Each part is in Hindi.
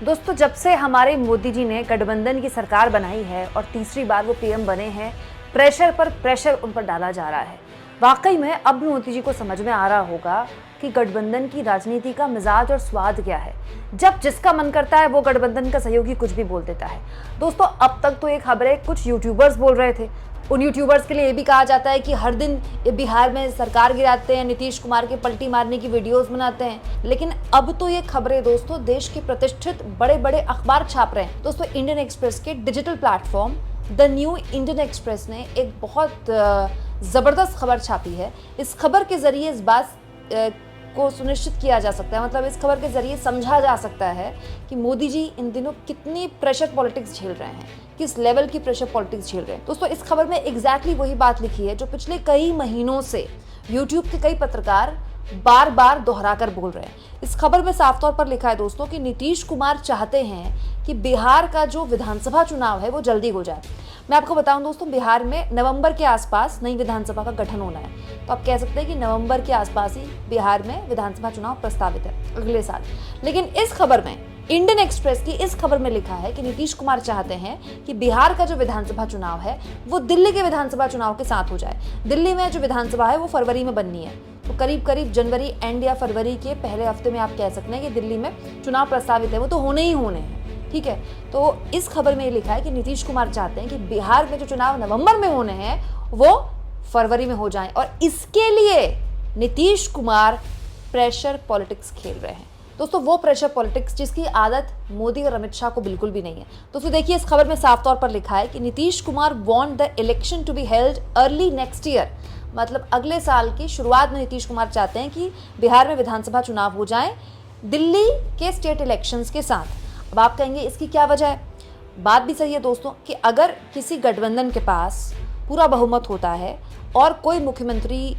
दोस्तों, जब से हमारे मोदी जी ने गठबंधन की सरकार बनाई है और तीसरी बार वो पीएम बने हैं, प्रेशर पर प्रेशर उन पर डाला जा रहा है। वाकई में अब मोदी जी को समझ में आ रहा होगा कि गठबंधन की राजनीति का मिजाज और स्वाद क्या है। जब जिसका मन करता है वो गठबंधन का सहयोगी कुछ भी बोल देता है। दोस्तों, अब तक तो ये खबरें कुछ यूट्यूबर्स बोल रहे थे। उन यूट्यूबर्स के लिए ये भी कहा जाता है कि हर दिन ये बिहार में सरकार गिराते हैं, नीतीश कुमार के पलटी मारने की वीडियोस बनाते हैं। लेकिन अब तो ये खबरें दोस्तों देश के प्रतिष्ठित बड़े बड़े अखबार छाप रहे हैं। दोस्तों, इंडियन एक्सप्रेस के digital platform the new Indian express ने एक बहुत ज़बरदस्त खबर छापी है। इस खबर के जरिए इस बात को सुनिश्चित किया जा सकता है, मतलब इस खबर के जरिए समझा जा सकता है कि मोदी जी इन दिनों कितनी प्रेशर पॉलिटिक्स झेल रहे हैं, किस लेवल की प्रेशर पॉलिटिक्स झेल रहे हैं। दोस्तों, इस खबर में एग्जैक्टली वही बात लिखी है जो पिछले कई महीनों से यूट्यूब के कई पत्रकार बार बार दोहरा कर बोल रहे हैं। इस खबर में साफ तौर पर लिखा है दोस्तों कि नीतीश कुमार चाहते हैं कि बिहार का जो विधानसभा चुनाव है वो जल्दी हो जाए। मैं आपको बताऊं दोस्तों, बिहार में नवंबर के आसपास नई विधानसभा का गठन होना है, तो आप कह सकते हैं कि नवंबर के आसपास ही बिहार में विधानसभा चुनाव प्रस्तावित है अगले साल। लेकिन इस खबर में, इंडियन एक्सप्रेस की इस खबर में लिखा है कि नीतीश कुमार चाहते हैं कि बिहार का जो विधानसभा चुनाव है वो दिल्ली के विधानसभा चुनाव के साथ हो जाए। दिल्ली में जो विधानसभा है वो फरवरी में बननी है, तो करीब करीब जनवरी एंड या फरवरी के पहले हफ्ते में आप कह सकते हैं कि दिल्ली में चुनाव प्रस्तावित है, वो तो होने ही होने हैं। ठीक है, तो इस खबर में ये लिखा है कि नीतीश कुमार चाहते हैं कि बिहार में जो चुनाव नवंबर में होने हैं वो फरवरी में हो जाएं, और इसके लिए नीतीश कुमार प्रेशर पॉलिटिक्स खेल रहे हैं। दोस्तों, वो प्रेशर पॉलिटिक्स जिसकी आदत मोदी और अमित शाह को बिल्कुल भी नहीं है। दोस्तों देखिए, इस खबर में साफ तौर पर लिखा है कि Nitish Kumar want the election to be held early next year, मतलब अगले साल की शुरुआत में नीतीश कुमार चाहते हैं कि बिहार में विधानसभा चुनाव हो जाए दिल्ली के स्टेट इलेक्शंस के साथ। अब आप कहेंगे इसकी क्या वजह है? बात भी सही है दोस्तों कि अगर किसी गठबंधन के पास पूरा बहुमत होता है और कोई मुख्यमंत्री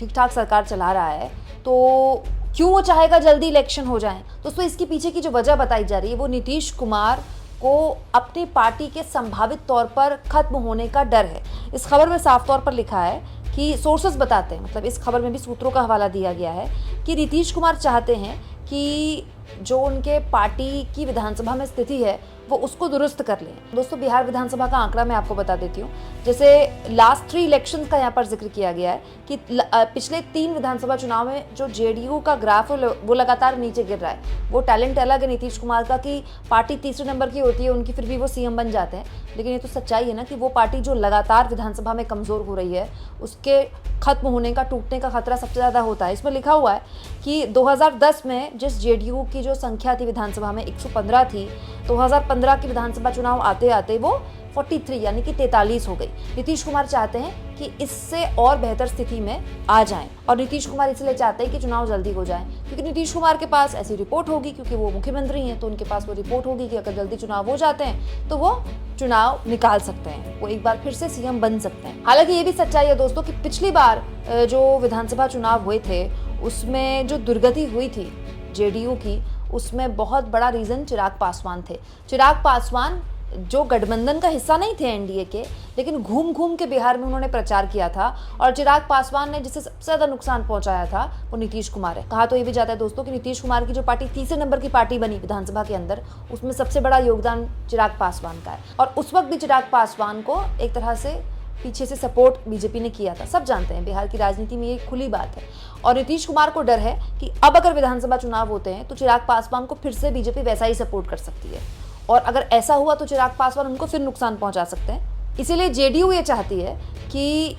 ठीक ठाक सरकार चला रहा है, तो क्यों वो चाहेगा जल्दी इलेक्शन हो जाए? दोस्तों, इसके पीछे की जो वजह बताई जा रही है वो नीतीश कुमार को अपनी पार्टी के संभावित तौर पर खत्म होने का डर है। इस खबर में साफ तौर पर लिखा है कि सोर्सेस बताते हैं, मतलब इस खबर में भी सूत्रों का हवाला दिया गया है कि नीतीश कुमार चाहते हैं कि जो उनके पार्टी की विधानसभा में स्थिति है वो उसको दुरुस्त कर लें। दोस्तों, बिहार विधानसभा का आंकड़ा मैं आपको बता देती हूँ। जैसे लास्ट 3 इलेक्शंस का यहाँ पर जिक्र किया गया है कि पिछले 3 विधानसभा चुनाव में जो जेडीयू का ग्राफ है वो लगातार नीचे गिर रहा है। वो टैलेंट अलग है नीतीश कुमार का कि पार्टी तीसरे नंबर की होती है उनकी, फिर भी वो सीएम बन जाते हैं। लेकिन ये तो सच्चाई है ना कि वो पार्टी जो लगातार विधानसभा में कमज़ोर हो रही है उसके खत्म होने का, टूटने का खतरा सबसे ज़्यादा होता है। इसमें लिखा हुआ है कि 2010 में जिस जेडीयू की जो संख्या थी विधानसभा में 115 थी, 2015 की विधानसभा चुनाव आते आते वो 43 यानी कि 43 हो गई। नीतीश कुमार चाहते हैं कि इससे और बेहतर स्थिति में आ जाएं, और नीतीश कुमार इसलिए चाहते हैं कि चुनाव जल्दी हो जाए क्योंकि नीतीश कुमार के पास ऐसी रिपोर्ट होगी, क्योंकि वो मुख्यमंत्री हैं तो उनके पास वो रिपोर्ट होगी कि अगर जल्दी चुनाव हो जाते हैं तो वो चुनाव निकाल सकते हैं, वो एक बार फिर से सीएम बन सकते हैं। हालांकि ये भी सच्चाई है दोस्तों कि पिछली बार जो विधानसभा चुनाव हुए थे उसमें जो दुर्गति हुई थी जेडीयू की, उसमें बहुत बड़ा रीज़न चिराग पासवान थे। चिराग पासवान जो गठबंधन का हिस्सा नहीं थे एनडीए के, लेकिन घूम घूम के बिहार में उन्होंने प्रचार किया था, और चिराग पासवान ने जिसे सबसे ज़्यादा नुकसान पहुंचाया था वो नीतीश कुमार है। कहा तो ये भी जाता है दोस्तों कि नीतीश कुमार की जो पार्टी तीसरे नंबर की पार्टी बनी विधानसभा के अंदर, उसमें सबसे बड़ा योगदान चिराग पासवान का है, और उस वक्त भी चिराग पासवान को एक तरह से पीछे से सपोर्ट बीजेपी ने किया था। सब जानते हैं बिहार की राजनीति में ये खुली बात है, और नीतीश कुमार को डर है कि अब अगर विधानसभा चुनाव होते हैं तो चिराग पासवान को फिर से बीजेपी वैसा ही सपोर्ट कर सकती है, और अगर ऐसा हुआ तो चिराग पासवान उनको फिर नुकसान पहुंचा सकते हैं। इसीलिए जेडीयू ये चाहती है कि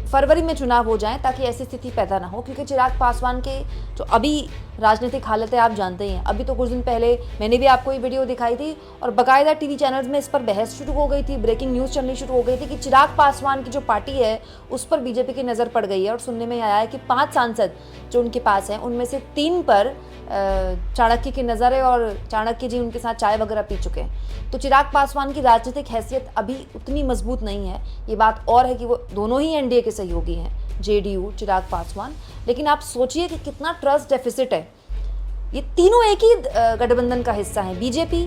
फरवरी में चुनाव हो जाएं ताकि ऐसी स्थिति पैदा ना हो, क्योंकि चिराग पासवान के जो अभी राजनीतिक हालत है आप जानते ही हैं। अभी तो कुछ दिन पहले मैंने भी आपको ये वीडियो दिखाई थी और बाकायदा टीवी चैनल्स में इस पर बहस शुरू हो गई थी, ब्रेकिंग न्यूज़ चलनी शुरू हो गई थी कि चिराग पासवान की जो पार्टी है उस पर बीजेपी की नज़र पड़ गई है, और सुनने में आया है कि 5 सांसद जो उनके पास हैं उनमें से 3 पर चाणक्य की नज़र है, और चाणक्य जी उनके साथ चाय वगैरह पी चुके हैं। तो चिराग पासवान की राजनीतिक हैसियत अभी उतनी मजबूत नहीं है। ये बात और है कि वो दोनों ही एनडीए के सहयोगी हैं, जेडीयू, चिराग पासवान। लेकिन आप सोचिए कि कितना ट्रस्ट डेफिसिट है। ये तीनों एक ही गठबंधन का हिस्सा हैं, बीजेपी,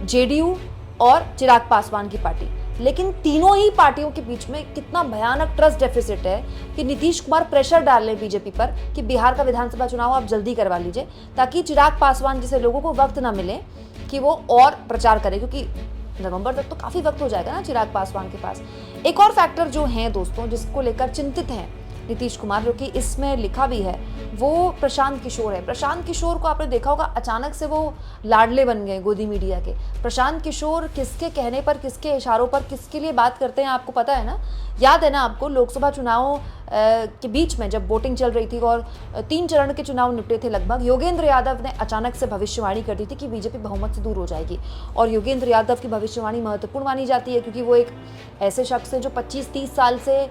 जेडीयू और चिराग पासवान की पार्टी। लेकिन तीनों ही पार्टियों के बीच में कितना भयानक ट्रस्ट डेफिसिट है कि नीतीश कुमार प्रेशर डाल रहे हैं बीजेपी पर कि बिहार का विधानसभा चुनाव आप जल्दी करवा लीजिए, ताकि चिराग पासवान जैसे लोगों को वक्त ना मिले कि वो और प्रचार करे, क्योंकि नवंबर तक तो काफी वक्त हो जाएगा ना चिराग पासवान के पास। एक और फैक्टर जो है दोस्तों जिसको लेकर चिंतित हैं नीतीश कुमार, जो कि इसमें लिखा भी है, वो प्रशांत किशोर है। प्रशांत किशोर को आपने देखा होगा, अचानक से वो लाडले बन गए गोदी मीडिया के। प्रशांत किशोर किसके कहने पर, किसके इशारों पर, किसके लिए बात करते हैं आपको पता है ना? याद है ना आपको, लोकसभा चुनावों के बीच में जब वोटिंग चल रही थी और 3 चरण के चुनाव निपटे थे लगभग, योगेंद्र यादव ने अचानक से भविष्यवाणी कर दी थी कि बीजेपी बहुमत से दूर हो जाएगी। और योगेंद्र यादव की भविष्यवाणी महत्वपूर्ण मानी जाती है, क्योंकि वो एक ऐसे शख्स हैं जो 25-30 साल से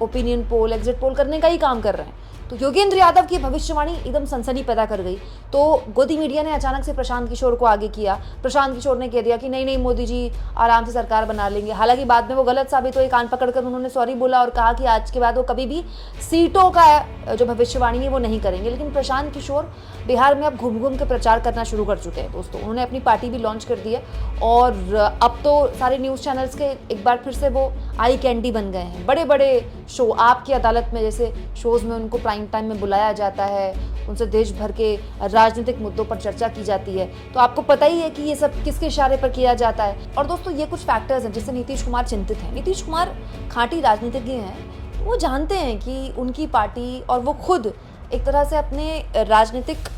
ओपिनियन पोल, एग्जिट पोल करने का ही काम कर रहे हैं। तो योगेंद्र यादव की भविष्यवाणी एकदम सनसनी पैदा कर गई। तो गोदी मीडिया ने अचानक से प्रशांत किशोर को आगे किया। प्रशांत किशोर ने कह दिया कि नहीं नहीं मोदी जी आराम से सरकार बना लेंगे। हालांकि बाद में वो गलत साबित हुई, कान पकड़कर उन्होंने सॉरी बोला और कहा कि आज के बाद वो कभी भी सीटों का जो भविष्यवाणी है वो नहीं करेंगे। लेकिन प्रशांत किशोर बिहार में अब घूम घूम के प्रचार करना शुरू कर चुके हैं दोस्तों। उन्होंने अपनी पार्टी भी लॉन्च कर दी है और अब तो सारे न्यूज़ चैनल्स के एक बार फिर से वो आई कैंडी बन गए हैं। बड़े बड़े शो, आपकी अदालत में जैसे शोज़ में उनको प्राइम टाइम में बुलाया जाता है, उनसे देश भर के राजनीतिक मुद्दों पर चर्चा की जाती है। तो आपको पता ही है कि ये सब किसके इशारे पर किया जाता है। और दोस्तों ये कुछ फैक्टर्स हैं जिससे नीतीश कुमार चिंतित हैं। नीतीश कुमार खाँटी राजनीतिज्ञ हैं, वो जानते हैं कि उनकी पार्टी और वो खुद एक तरह से अपने राजनीतिक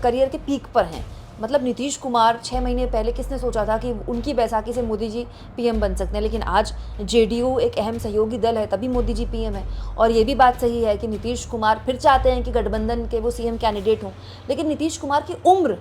करियर के पीक पर हैं। मतलब नीतीश कुमार 6 महीने पहले किसने सोचा था कि उनकी बैसाखी से मोदी जी पीएम बन सकते हैं, लेकिन आज जेडीयू एक अहम सहयोगी दल है, तभी मोदी जी पीएम है। और ये भी बात सही है कि नीतीश कुमार फिर चाहते हैं कि गठबंधन के वो सीएम कैंडिडेट हों, लेकिन नीतीश कुमार की उम्र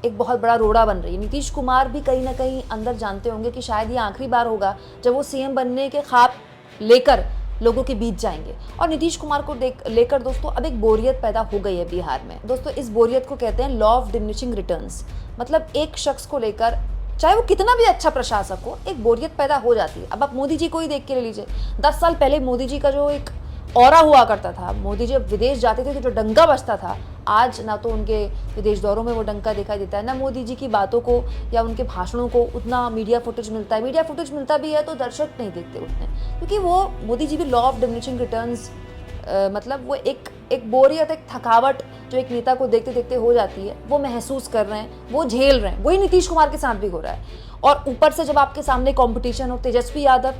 एक बहुत बड़ा रोड़ा बन रही है। नीतीश कुमार भी कहीं ना कहीं अंदर जानते होंगे कि शायद ये आखिरी बार होगा जब वो सीएम बनने के ख्वाब लेकर लोगों के बीच जाएंगे। और नीतीश कुमार को लेकर दोस्तों अब एक बोरियत पैदा हो गई है बिहार में। दोस्तों इस बोरियत को कहते हैं लॉ ऑफ डिमिनिशिंग रिटर्न्स। मतलब एक शख्स को लेकर चाहे वो कितना भी अच्छा प्रशासक हो, एक बोरियत पैदा हो जाती है। अब आप मोदी जी को ही देख के ले लीजिए। 10 साल पहले मोदी जी का जो एक ऑरा हुआ करता था, मोदी जी जब विदेश जाते थे तो जो डंका बजता था, आज ना तो उनके विदेश दौरों में वो डंका दिखाई देता है, ना मोदी जी की बातों को या उनके भाषणों को उतना मीडिया फुटेज मिलता है। मीडिया फुटेज मिलता भी है तो दर्शक नहीं देखते उतने, क्योंकि वो मोदी जी भी लॉ ऑफ डिमिनिशिंग रिटर्न्स, मतलब वो एक बोरियत, एक थकावट जो एक नेता को देखते देखते हो जाती है, वो महसूस कर रहे हैं, वो झेल रहे हैं। वही नीतीश कुमार के साथ भी हो रहा है। और ऊपर से जब आपके सामने कॉम्पिटिशन हो, Tejashwi Yadav,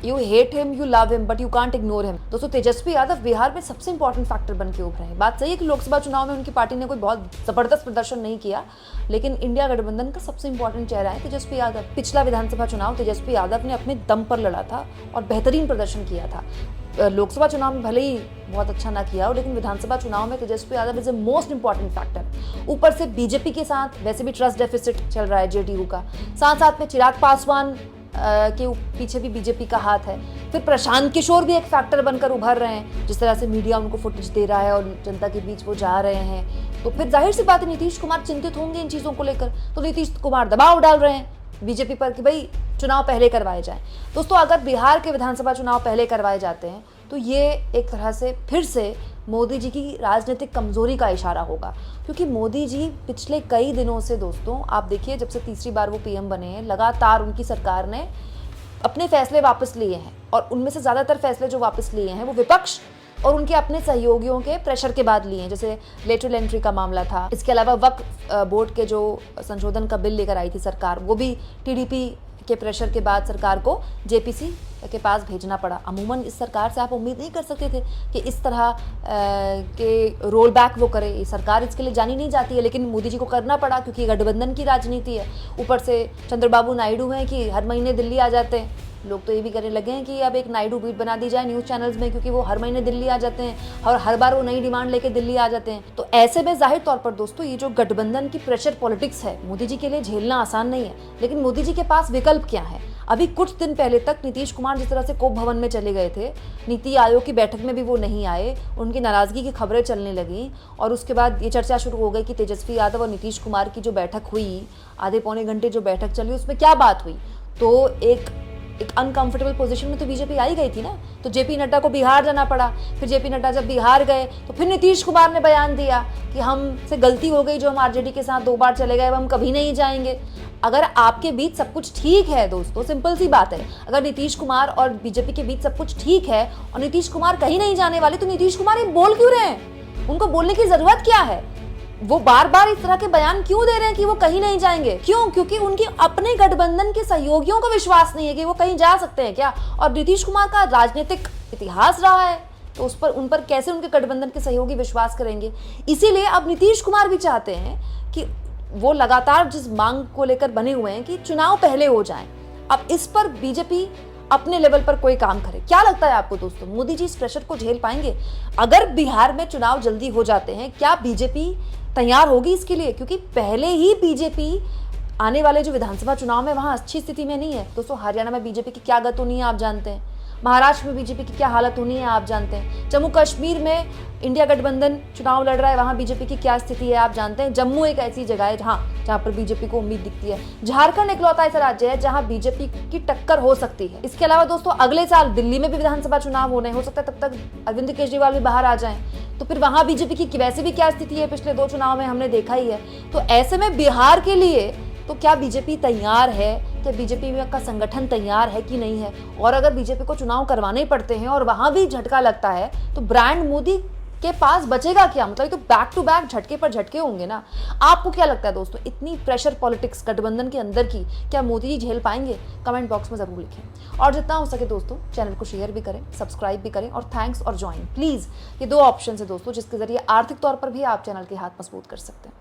you hate him, you love him, but you can't ignore him. दोस्तों तेजस्वी यादव बिहार में सबसे इंपॉर्टेंट फैक्टर बन के उभरे हैं। बात सही है कि लोकसभा चुनाव में उनकी पार्टी ने कोई बहुत जबरदस्त प्रदर्शन नहीं किया, लेकिन इंडिया गठबंधन का सबसे इंपॉर्टेंट चेहरा है तेजस्वी यादव। पिछला विधानसभा चुनाव तेजस्वी यादव ने अपने दम पर लड़ा था और बेहतरीन प्रदर्शन किया था। लोकसभा चुनाव में भले ही बहुत अच्छा ना किया हो, लेकिन विधानसभा चुनाव में Tejashwi Yadav is a most important factor. ऊपर से बीजेपी के साथ वैसे भी ट्रस्ट डेफिसिट चल रहा है जेडीयू का, साथ साथ में चिराग पासवान के पीछे भी बीजेपी का हाथ है। फिर प्रशांत किशोर भी एक फैक्टर बनकर उभर रहे हैं, जिस तरह से मीडिया उनको फुटेज दे रहा है और जनता के बीच वो जा रहे हैं। तो फिर जाहिर सी बात है नीतीश कुमार चिंतित होंगे इन चीज़ों को लेकर। तो नीतीश कुमार दबाव डाल रहे हैं बीजेपी पर कि भाई चुनाव पहले करवाए जाएं। दोस्तों अगर बिहार के विधानसभा चुनाव पहले करवाए जाते हैं तो ये एक तरह से फिर से मोदी जी की राजनीतिक कमजोरी का इशारा होगा, क्योंकि मोदी जी पिछले कई दिनों से दोस्तों आप देखिए, जब से तीसरी बार वो पीएम बने हैं, लगातार उनकी सरकार ने अपने फैसले वापस लिए हैं। और उनमें से ज़्यादातर फैसले जो वापस लिए हैं वो विपक्ष और उनके अपने सहयोगियों के प्रेशर के बाद लिए हैं, जैसे लेटरल एंट्री का मामला था। इसके अलावा वक्फ बोर्ड के जो संशोधन का बिल लेकर आई थी सरकार, वो भी टीडीपी के प्रेशर के बाद सरकार को जेपीसी के पास भेजना पड़ा। अमूमन इस सरकार से आप उम्मीद नहीं कर सकते थे कि इस तरह के रोल बैक वो करे। सरकार इसके लिए जानी नहीं जाती है, लेकिन मोदी जी को करना पड़ा क्योंकि गठबंधन की राजनीति है। ऊपर से चंद्रबाबू नायडू हैं कि हर महीने दिल्ली आ जाते हैं। लोग तो ये भी करने लगे हैं कि अब एक नायडू बीट बना दी जाए न्यूज़ चैनल्स में, क्योंकि वो हर महीने दिल्ली आ जाते हैं और हर बार वो नई डिमांड लेके दिल्ली आ जाते हैं। तो ऐसे में जाहिर तौर पर दोस्तों ये जो गठबंधन की प्रेशर पॉलिटिक्स है मोदी जी के लिए झेलना आसान नहीं है। लेकिन मोदी जी के पास विकल्प क्या है? अभी कुछ दिन पहले तक नीतीश कुमार जिस तरह से कोप भवन में चले गए थे, नीति आयोग की बैठक में भी वो नहीं आए, उनकी नाराजगी की खबरें चलने लगी। और उसके बाद ये चर्चा शुरू हो गई कि तेजस्वी यादव और नीतीश कुमार की जो बैठक हुई, आधे पौने घंटे जो बैठक चली, उसमें क्या बात हुई। तो एक अनकंफर्टेबल पोजीशन में तो बीजेपी आई गई थी ना। तो जेपी नड्डा को बिहार जाना पड़ा। फिर जेपी नड्डा जब बिहार गए तो फिर नीतीश कुमार ने बयान दिया कि हमसे गलती हो गई जो हम आरजेडी के साथ 2 बार चले गए, अब हम कभी नहीं जाएंगे। अगर आपके बीच सब कुछ ठीक है दोस्तों, सिंपल सी बात है, अगर नीतीश कुमार और बीजेपी के बीच सब कुछ ठीक है और नीतीश कुमार कहीं नहीं जाने वाले, तो नीतीश कुमार ये बोल क्यों रहे हैं? उनको बोलने की जरूरत क्या है? वो बार बार इस तरह के बयान क्यों दे रहे हैं कि वो कहीं नहीं जाएंगे? क्यों? क्योंकि उनके अपने गठबंधन के सहयोगियों को विश्वास नहीं है कि वो कहीं जा सकते हैं क्या। और नीतीश कुमार का राजनीतिक इतिहास रहा है, तो उन पर कैसे उनके गठबंधन के सहयोगी विश्वास करेंगे। इसीलिए अब नीतीश कुमार भी चाहते हैं कि वो लगातार जिस मांग को लेकर बने हुए हैं कि चुनाव पहले हो जाएं, अब इस पर बीजेपी अपने लेवल पर कोई काम करे। क्या लगता है आपको दोस्तों, मोदी जी इस प्रेशर को झेल पाएंगे? अगर बिहार में चुनाव जल्दी हो जाते हैं, क्या बीजेपी तैयार होगी इसके लिए? क्योंकि पहले ही बीजेपी आने वाले जो विधानसभा चुनाव में वहां अच्छी स्थिति में नहीं है दोस्तों। हरियाणा में बीजेपी की क्या गत होनी है आप जानते हैं, महाराष्ट्र में बीजेपी की क्या हालत होनी है आप जानते हैं, जम्मू कश्मीर में इंडिया गठबंधन चुनाव लड़ रहा है, वहां बीजेपी की क्या स्थिति है आप जानते हैं। जम्मू एक ऐसी जगह है जहां पर बीजेपी को उम्मीद दिखती है। झारखंड इकलौता ऐसा राज्य है जहां बीजेपी की टक्कर हो सकती है। इसके अलावा दोस्तों अगले साल दिल्ली में भी विधानसभा चुनाव होने, हो सकता है तब तक अरविंद केजरीवाल भी बाहर आ जाएं, तो फिर वहां बीजेपी की वैसे भी क्या स्थिति है पिछले 2 चुनाव में हमने देखा ही है। तो ऐसे में बिहार के लिए तो क्या बीजेपी तैयार है? क्या बीजेपी का संगठन तैयार है कि नहीं है? और अगर बीजेपी को चुनाव करवाने पड़ते हैं और वहां भी झटका लगता है तो ब्रांड मोदी के पास बचेगा क्या? मतलब तो बैक टू बैक झटके पर झटके होंगे ना। आपको क्या लगता है दोस्तों, इतनी प्रेशर पॉलिटिक्स गठबंधन के अंदर की क्या मोदी जी झेल पाएंगे? कमेंट बॉक्स में जरूर लिखें और जितना हो सके दोस्तों चैनल को शेयर भी करें, सब्सक्राइब भी करें और थैंक्स और ज्वाइन प्लीज, ये 2 ऑप्शन है दोस्तों जिसके जरिए आर्थिक तौर पर भी आप चैनल के हाथ मजबूत कर सकते हैं।